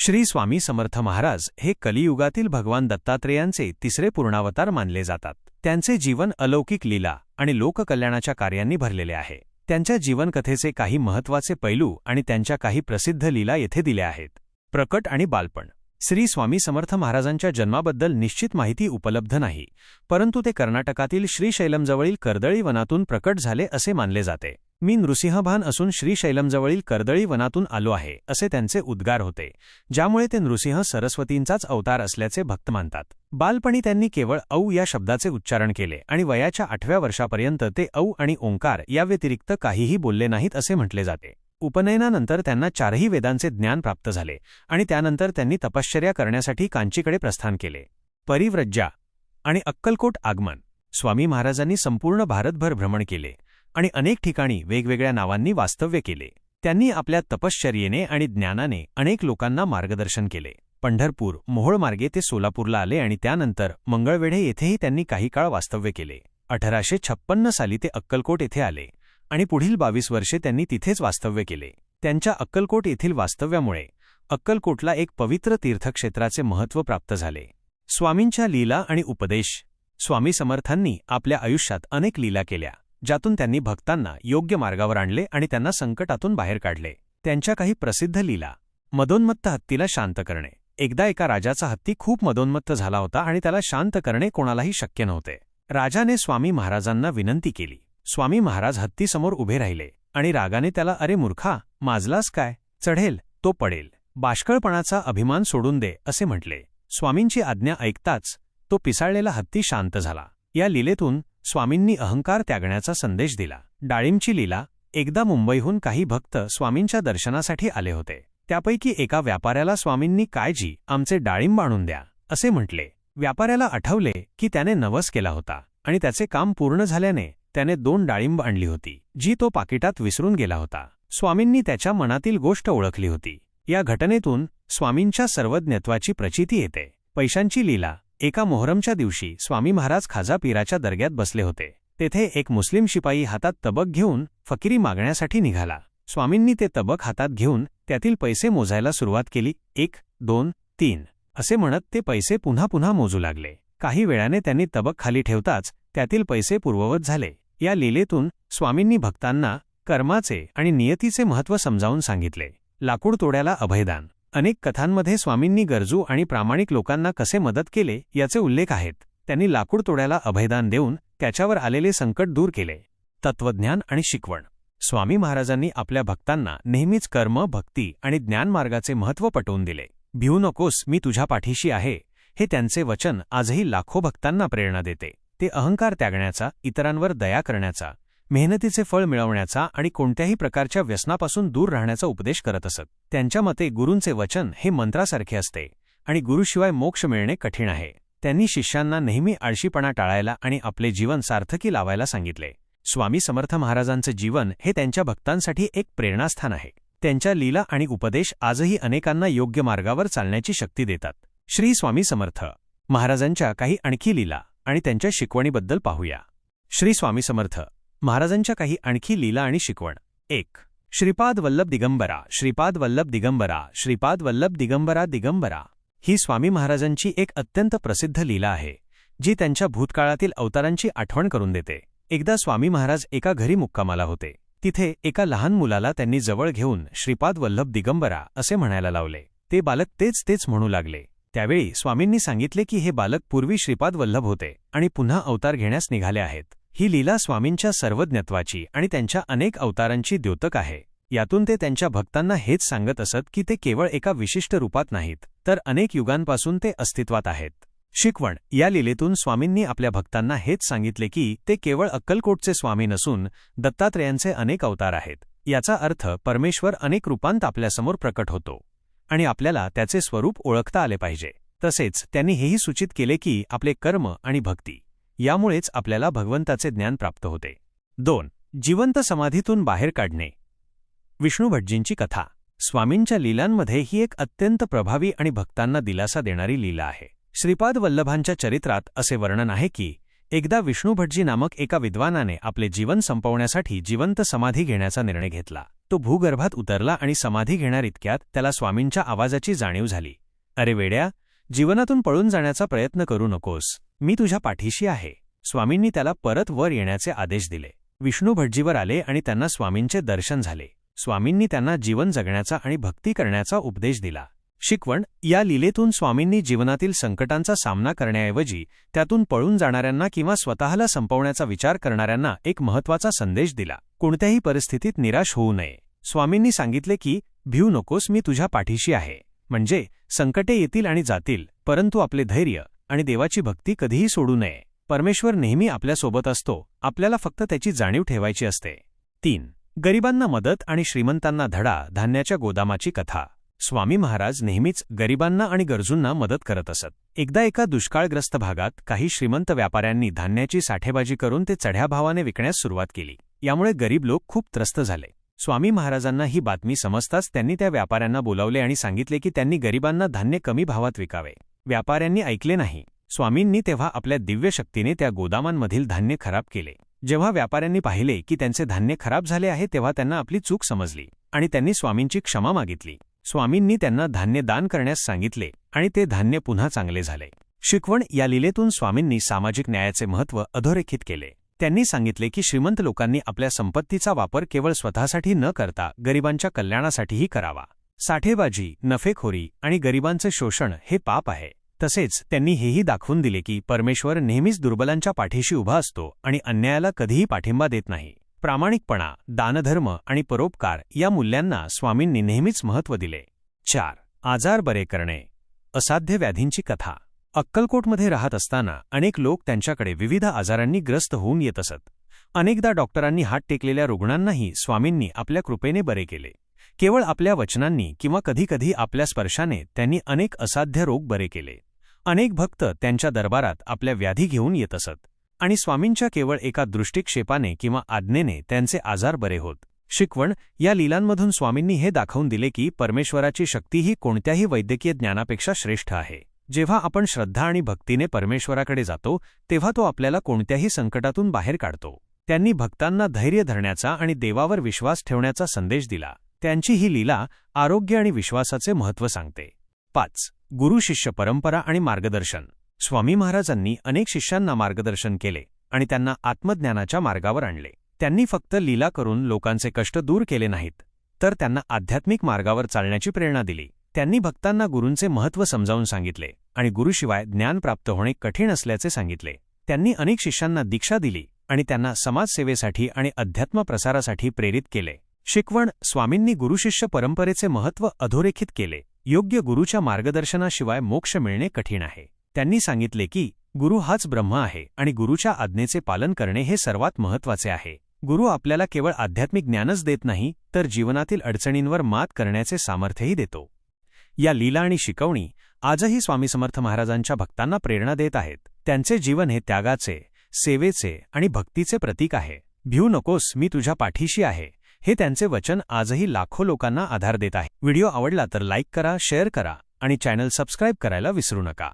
श्री स्वामी समर्थ महाराज हे कलियुगातील भगवान दत्तात्रेयांचे तिसरे पूर्णावतार मानले जातात। त्यांचे जीवन अलौकिक लीला आणि लोककल्याणाच्या कार्यांनी भरलेले आहे। त्यांच्या जीवनकथेचे काही महत्त्वाचे पैलू आणि त्यांच्या काही प्रसिद्ध लीला येथे दिल्या आहेत। प्रकट आणि बालपण। श्री स्वामी समर्थ महाराजांच्या जन्माबद्दल निश्चित माहिती उपलब्ध नाही, परंतु ते कर्नाटकातील श्रीशैलमजवळील कर्दळी वनातून प्रकट झाले असे मानले जाते। मी नृसिंहभान असून श्रीशैलमजवळील कर्दळी वनातून आलो आहे असे त्यांचे उद्गार होते, ज्यामुळे ते नृसिंह सरस्वतींचाच अवतार असल्याचे भक्त मानतात। बालपणी त्यांनी केवळ औ या शब्दाचे उच्चारण केले आणि वयाच्या 8व्या वर्षापर्यंत ते औ आणि ओंकार याव्यतिरिक्त काहीही बोलले नाहीत असे म्हटले जाते। उपनयनानंतर त्यांना 4ही वेदांचे ज्ञान प्राप्त झाले आणि त्यानंतर त्यांनी तपश्चर्या करण्यासाठी कांचीकडे प्रस्थान केले। परिव्रज्या आणि अक्कलकोट आगमन। स्वामी महाराजांनी संपूर्ण भारतभर भ्रमण केले आणि अनेक ठिकाणी वेगवेगळ्या नावांनी वास्तव्य केले। त्यांनी आपल्या तपश्चर्येने आणि ज्ञानाने अनेक लोकांना मार्गदर्शन केले। पंढरपूर, मोहोळ मार्गे ते सोलापूरला आले आणि त्यानंतर मंगळवेढे येथेही त्यांनी काही काळ वास्तव्य केले। 1856 साली ते अक्कलकोट येथे आले आणि पुढील 22 वर्षे त्यांनी तिथेच वास्तव्य केले। त्यांच्या अक्कलकोट येथील वास्तव्यामुळे अक्कलकोटला एक पवित्र तीर्थक्षेत्राचे महत्त्व प्राप्त झाले। स्वामींच्या लीला आणि उपदेश। स्वामी समर्थांनी आपल्या आयुष्यात अनेक लीला केल्या, ज्यातून त्यांनी भक्तांना योग्य मार्गावर आणले आणि त्यांना संकटातून बाहेर काढले। त्यांच्या काही प्रसिद्ध लीला। मदोन्मत्त हत्तीला शांत करणे। एकदा एका राजाचा हत्ती खूप मदोन्मत्त झाला होता आणि त्याला शांत करणे कोणालाही शक्य नव्हते। राजाने स्वामी महाराजांना विनंती केली। स्वामी महाराज हत्तीसमोर उभे राहिले आणि रागाने त्याला, अरे मूर्खा, माजलास काय? चढेल तो पडेल, बाष्कळपणाचा अभिमान सोडून दे असे म्हटले। स्वामींची आज्ञा ऐकताच तो पिसाळलेला हत्ती शांत झाला। या लीलेतून स्वामींनी अहंकार त्यागण्याचा संदेश दिला। डाळिंबची लीला। एकदा मुंबईहून काही भक्त स्वामींच्या दर्शनासाठी आले होते। त्यापैकी एका व्यापाऱ्याला स्वामींनी, कायजी, आमचे डाळिंब आणून द्या असे म्हटले। व्यापाऱ्याला आठवले की त्याने नवस केला होता आणि त्याचे काम पूर्ण झाल्याने त्याने 2 डाळिंब आणली होती, जी तो पाकिटात विसरून गेला होता। स्वामींनी त्याच्या मनातील गोष्ट ओळखली होती। या घटनेतून स्वामींच्या सर्वज्ञत्वाची प्रचिती येते। पैशांची लीला। एका मोहरमच्या दिवशी स्वामी महाराज खाजा पीराच्या दर्ग्यात बसले होते। तेथे एक मुस्लिम शिपाई हातात तबक घेऊन फकिरी मागण्यासाठी निघाला। स्वामींनी ते तबक हातात घेऊन त्यातील पैसे मोजायला सुरुवात केली। 1, 2, 3 असे म्हणत ते पैसे पुन्हा पुन्हा मोजू लागले। काही वेळाने त्यांनी तबक खाली ठेवताच त्यातील पैसे पूर्ववत झाले। या लीलेतून स्वामींनी भक्तांना कर्माचे आणि नियतीचे महत्त्व समजावून सांगितले। लाकूड तोड्याला अभयदान। अनेक कथांमध्ये स्वामींनी गरजू आणि प्रामाणिक लोकांना कसे मदत केले याचे उल्लेख आहेत। त्यांनी लाकूड तोड्याला अभयदान देऊन त्याच्यावर आलेले संकट दूर केले। तत्वज्ञान आणि शिकवण। स्वामी महाराजांनी आपल्या भक्तांना नेहमीच कर्म, भक्ती आणि ज्ञानमार्गाचे महत्त्व पटवून दिले। भिवू नकोस, मी तुझ्या पाठीशी आहे, हे त्यांचे वचन आजही लाखो भक्तांना प्रेरणा देते। ते अहंकार त्यागण्याचा, इतरांवर दया करण्याचा, मेहनतीचे फळ मिळवण्याचा आणि कोणत्याही प्रकारच्या व्यसनापासून दूर राहण्याचा उपदेश करत असत। त्यांच्या मते गुरूंचे वचन हे मंत्रासारखे असते आणि गुरुशिवाय मोक्ष मिळणे कठीण आहे। त्यांनी शिष्यांना नेहमी आळशीपणा टाळायला आणि आपले जीवन सार्थकी लावायला सांगितले। स्वामी समर्थ महाराजांचे जीवन हे त्यांच्या भक्तांसाठी एक प्रेरणास्थान आहे। त्यांच्या लीला आणि उपदेश आजही अनेकांना योग्य मार्गावर चालण्याची शक्ती देतात। श्री स्वामी समर्थ महाराजांच्या काही आणखी लीला आणि त्यांच्या शिकवणीबद्दल पाहूया। श्री स्वामी समर्थ महाराजांच्या काही आणखी लीला आणि शिकवण। 1. श्रीपाद वल्लभ दिगंबरा। श्रीपाद वल्लभ दिगंबरा। श्रीपाद वल्लभ दिगंबरा दिगंबरा ही स्वामी महाराजांची एक अत्यंत प्रसिद्ध लीला आहे, जी त्यांच्या भूतकाळातील अवतारांची आठवण करून देते। एकदा स्वामी महाराज एका घरी मुक्कामाला होते। तिथे एका लहान मुलाला त्यांनी जवळ घेऊन श्रीपाद वल्लभ दिगंबरा असे म्हणायला लावले। ते बालक तेच तेच म्हणू लागले। त्यावेळी स्वामींनी सांगितले की हे बालक पूर्वी श्रीपाद वल्लभ होते आणि पुन्हा अवतार घेण्यास निघाले आहेत। ही लीला स्वामींच्या सर्वज्ञत्वाची आणि त्यांच्या अनेक अवतारांची द्योतक आहे। यातून ते त्यांच्या भक्तांना हेच सांगत असत की ते केवळ एका विशिष्ट रूपात नाहीत, तर अनेक युगांपासून ते अस्तित्वात आहेत। शिकवण। या लीलेतून स्वामींनी आपल्या भक्तांना हेच सांगितले की ते केवळ अक्कलकोटचे स्वामी नसून दत्तात्रेयांचे अनेक अवतार आहेत। याचा अर्थ परमेश्वर अनेक रूपांत आपल्यासमोर प्रकट होतो आणि आपल्याला त्याचे स्वरूप ओळखता आले पाहिजे। तसेच त्यांनी हेही सूचित केले की आपले कर्म आणि भक्ती यामुळेच आपल्याला भगवंताचे ज्ञान प्राप्त होते। 2. जिवंत समाधीतून बाहेर काढणे। विष्णू भटजींची कथा। स्वामींच्या लीलांमध्ये ही एक अत्यंत प्रभावी आणि भक्तांना दिलासा देणारी लीला आहे। श्रीपाद वल्लभांच्या चरित्रात असे वर्णन आहे की एकदा विष्णू भटजी नामक एका विद्वानाने आपले जीवन संपवण्यासाठी जिवंत समाधी घेण्याचा निर्णय घेतला। तो भूगर्भात उतरला आणि समाधी घेणार इतक्यात त्याला स्वामींच्या आवाजाची जाणीव झाली. अरे वेड्या, जीवनातून पळून जाण्याचा प्रयत्न करू नकोस, मी तुझ्या पाठीशी आहे. स्वामींनी त्याला परत वर येण्याचे आदेश दिले. विष्णू भटजीवर आले आणि त्यांना स्वामींचे दर्शन झाले. स्वामींनी त्यांना जीवन जगण्याचा आणि भक्ती करण्याचा उपदेश दिला. शिकवण: या लीलेतून स्वामींनी जीवनातील संकटांचा सामना करण्याऐवजी त्यातून पळून जाणाऱ्यांना किंवा स्वतःला संपवण्याचा विचार करणाऱ्यांना एक महत्त्वाचा संदेश दिला. कोणत्याही परिस्थितीत निराश होऊ नये. स्वामींनी सांगितले की भिऊ नकोस, मी तुझ्या पाठीशी आहे. म्हणजे संकटे येतील आणि जातील, परंतु आपले धैर्य आणि देवाची भक्ती कधीही सोडू नये. परमेश्वर नेहमी आपल्यासोबत असतो, आपल्याला फक्त त्याची जाणीव ठेवायची असते. 3. गरिबांना मदत आणि श्रीमंतांना धडा. धान्याच्या गोदामाची कथा. स्वामी महाराज नेहमीच गरिबांना आणि गरजूंना मदत करत असत. एकदा एका दुष्काळग्रस्त भागात काही श्रीमंत व्यापाऱ्यांनी धान्याची साठेबाजी करून ते चढ्या भावाने विकण्यास सुरुवात केली. यामुळे गरीब लोक खूप त्रस्त झाले. स्वामी महाराजांना ही बातमी समजताच त्यांनी त्या व्यापाऱ्यांना बोलावले आणि सांगितले की त्यांनी गरिबांना धान्य कमी भावात विकावे. व्यापाऱ्यांनी ऐकले नाही. स्वामींनी तेव्हा आपल्या दिव्य शक्तीने त्या गोदामांमधील धान्य खराब केले. जेव्हा व्यापाऱ्यांनी पाहिले की त्यांचे धान्य खराब झाले आहे तेव्हा त्यांना आपली चूक समजली आणि त्यांनी स्वामींची क्षमा मागितली. स्वामींनी त्यांना धान्य दान करण्यास सांगितले आणि ते धान्य पुन्हा चांगले झाले. शिकवण: या लीलेतून स्वामींनी सामाजिक न्यायाचे महत्त्व अधोरेखित केले. त्यांनी सांगितले की श्रीमंत लोकांनी आपल्या संपत्तीचा वापर केवळ स्वतःसाठी न करता गरिबांच्या कल्याणासाठीही करावा. साठेबाजी, नफेखोरी आणि गरिबांचे शोषण हे पाप आहे. तसेच त्यांनी हेही दाखवून दिले की परमेश्वर नेहमीच दुर्बलांच्या पाठीशी उभा असतो आणि अन्यायाला कधीही पाठिंबा देत नाही. प्रामाणिकपणा, दानधर्म आणि परोपकार या मूल्यांना स्वामींनी नेहमीच महत्त्व दिले. 4. आजार बरे करणे. असाध्य व्याधींची कथा. अक्कलकोटमध्ये राहत असताना अनेक लोक त्यांच्याकडे विविध आजारांनी ग्रस्त होऊन येत असत. अनेकदा डॉक्टरांनी हात टेकलेल्या रुग्णांनाही स्वामींनी आपल्या कृपेने बरे केले. केवळ आपल्या वचनांनी किंवा कधीकधी आपल्या स्पर्शाने त्यांनी अनेक असाध्य रोग बरे केले. अनेक भक्त त्यांच्या दरबारात आपल्या व्याधी घेऊन येत असत आणि स्वामींच्या केवळ एका दृष्टिक्षेपाने किंवा आज्ञेने त्यांचे आजार बरे होत. शिकवण: या लीलांमधून स्वामींनी हे दाखवून दिले की परमेश्वराची शक्ती ही कोणत्याही वैद्यकीय ज्ञानापेक्षा श्रेष्ठ आहे. जेव्हा आपण श्रद्धा आणि भक्तीने परमेश्वराकडे जातो तेव्हा तो आपल्याला कोणत्याही संकटातून बाहेर काढतो. त्यांनी भक्तांना धैर्य धरण्याचा आणि देवावर विश्वास ठेवण्याचा संदेश दिला. त्यांची ही लीला आरोग्य आणि विश्वासाचे महत्त्व सांगते. 5. गुरु-शिष्य परंपरा आणि मार्गदर्शन. स्वामी महाराजांनी अनेक शिष्यांना मार्गदर्शन केले आणि त्यांना आत्मज्ञानाच्या मार्गावर आणले. त्यांनी फक्त लीला करून लोकांचे कष्ट दूर केले नाहीत, तर त्यांना आध्यात्मिक मार्गावर चालण्याची प्रेरणा दिली. त्यांनी भक्तांना गुरूंचे महत्त्व समजावून सांगितले आणि गुरुशिवाय ज्ञान प्राप्त होणे कठीण असल्याचे सांगितले. त्यांनी अनेक शिष्यांना दीक्षा दिली आणि त्यांना समाजसेवेसाठी आणि अध्यात्म प्रसारासाठी प्रेरित केले. शिकवण: स्वामींनी गुरुशिष्य परंपरेचे महत्त्व अधोरेखित केले. योग्य गुरूच्या मार्गदर्शनाशिवाय मोक्ष मिळणे कठीण आहे. त्यांनी सांगितले की गुरु हाच ब्रह्म आहे आणि गुरूच्या आज्ञेचे पालन करणे हे सर्वात महत्त्वाचे आहे. गुरु आपल्याला केवळ आध्यात्मिक ज्ञानच देत नाही, तर जीवनातील अडचणींवर मात करण्याचे सामर्थ्यही देतो. या लीला आणि शिकवणी आजही स्वामी समर्थ महाराजांच्या भक्तांना प्रेरणा देत आहेत. त्यांचे जीवन हे त्यागाचे, सेवेचे आणि भक्तीचे प्रतीक आहे. भिऊ नकोस, मी तुझ्या पाठीशी आहे, हे त्यांचे वचन आजही लाखो लोकांना आधार देत आहे. व्हिडिओ आवडला तर लाईक करा, शेअर करा आणि चॅनल सबस्क्राईब करायला विसरू नका.